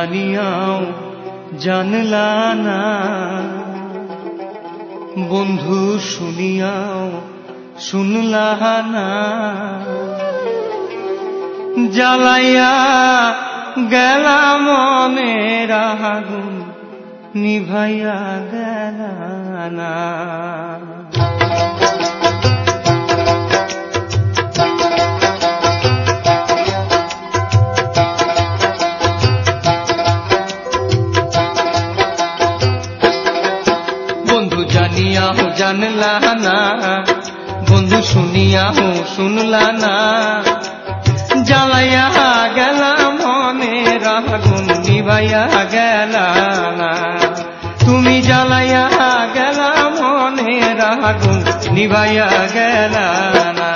জানিয়াও জানলা না, বন্ধু শুনিয়াও শুনলা না, জ্বালাইয়া গেলা মনের আগুন নিভাইয়া গেলা না। বন্ধু জানিয়াও জানলা না, বন্ধু শুনিয়াও শুনলা না, জ্বালাইয়া গেলা মনের আগুন নিভাইয়া গেলা না। তুমি জ্বালাইয়া গেলা মনের আগুন নিভাইয়া গেলা না।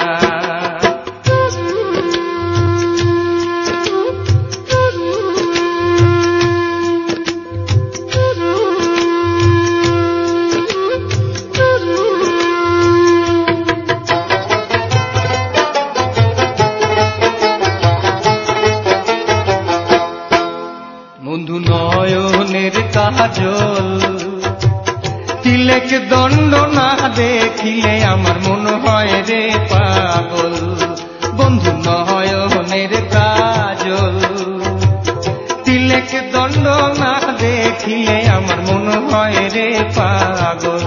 বন্ধু নয়নের কাজল তিলেক দণ্ড না দেখিলে আমার মন হয় রে পাগল। বন্ধু নয়নের কাজল তিলেক দণ্ড না দেখিলে আমার মন হয় রে পাগল।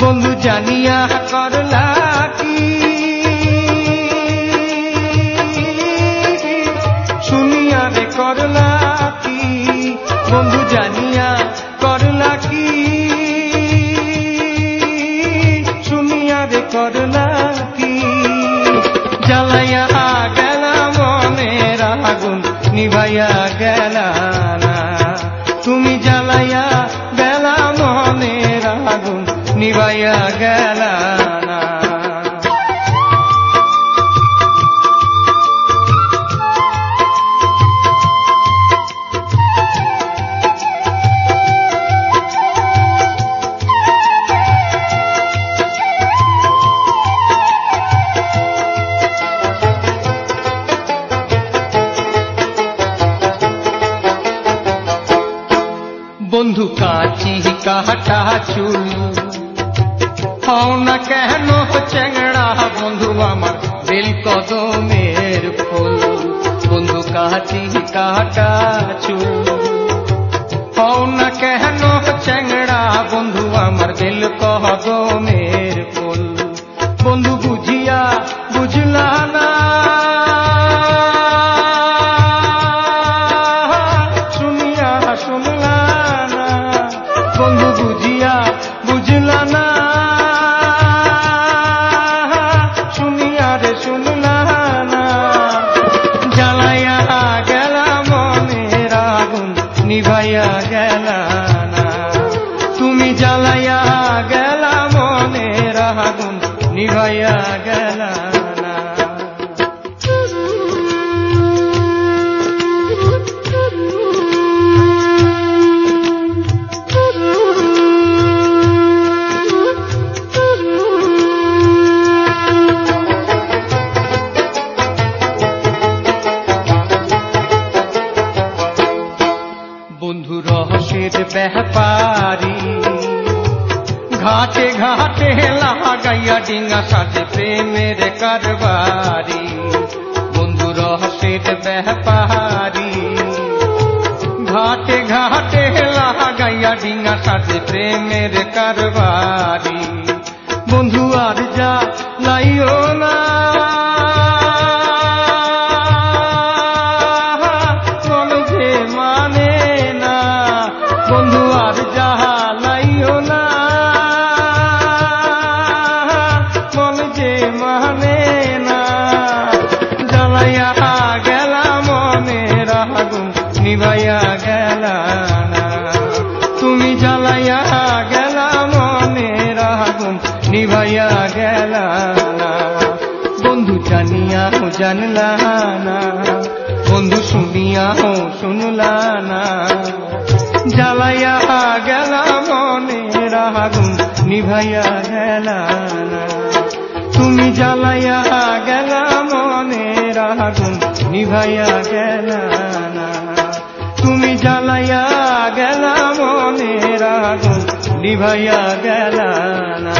বন্ধু জানিয়া করলা কি, শুনিয়া রে করলা কি, বন্ধু জানিয়া করলা কি, শুনিয়া রে করলা কি, জ্বালাইয়া গেলা মনের আগুন নিভাইয়া গেলা না। তুমি জ্বালাইয়া গেলা মনের আগুন নিভাইয়া গেলা না। বন্ধু কাঁচি কাটা চুল হও না কেন চেংড়া, বন্ধু আমার বেল কদমের ফুল। বন্ধু কাঁচি কাটা চুল হও না কেন চেংড়া, বন্ধু আমার বেল কদমের ফুল। বন্ধু বুঝিয়া বুঝলা না, শুনিয়া শুনলা না, বন্ধু বুঝিয়া বুঝলা না, শুনিয়া রে শুনলা না, জ্বালাইয়া গেলা মনের আগুন নিভাইয়া গেলা না। তুমি জ্বালাইয়া গেলা মনের আগুন নিভাইয়া গেলা না। বন্ধু রহস্যের ব্যাপারী ঘাটে ঘাটে লাগাইয়া ডিঙ্গা সাথে প্রেমের কারবারি। বন্ধু রহস্যের ব্যাপারী ঘাটে ঘাটে লাগাইয়া ডিঙ্গা সাথে প্রেমের কারবারি। বন্ধু আর যা লাইও না, মন যে মানে না, বন্ধু আর যা লাইও না, মন যে মানে না, জ্বালাইয়া গেলা মনের আগুন নিভাইয়া গেলা না। তুমি জ্বালাইয়া গেলা মনের আগুন নিভাইয়া গেলা না। বন্ধু জানিয়াও জানলা না, বন্ধু শুনিয়াও শুনলা না, জ্বালাইয়া গেলা মনের আগুন নিভাইয়া গেলা না। তুমি জ্বালাইয়া গেলা মনের আগুন নিভাইয়া গেলা না। তুমি নিভাইয়া গেল না।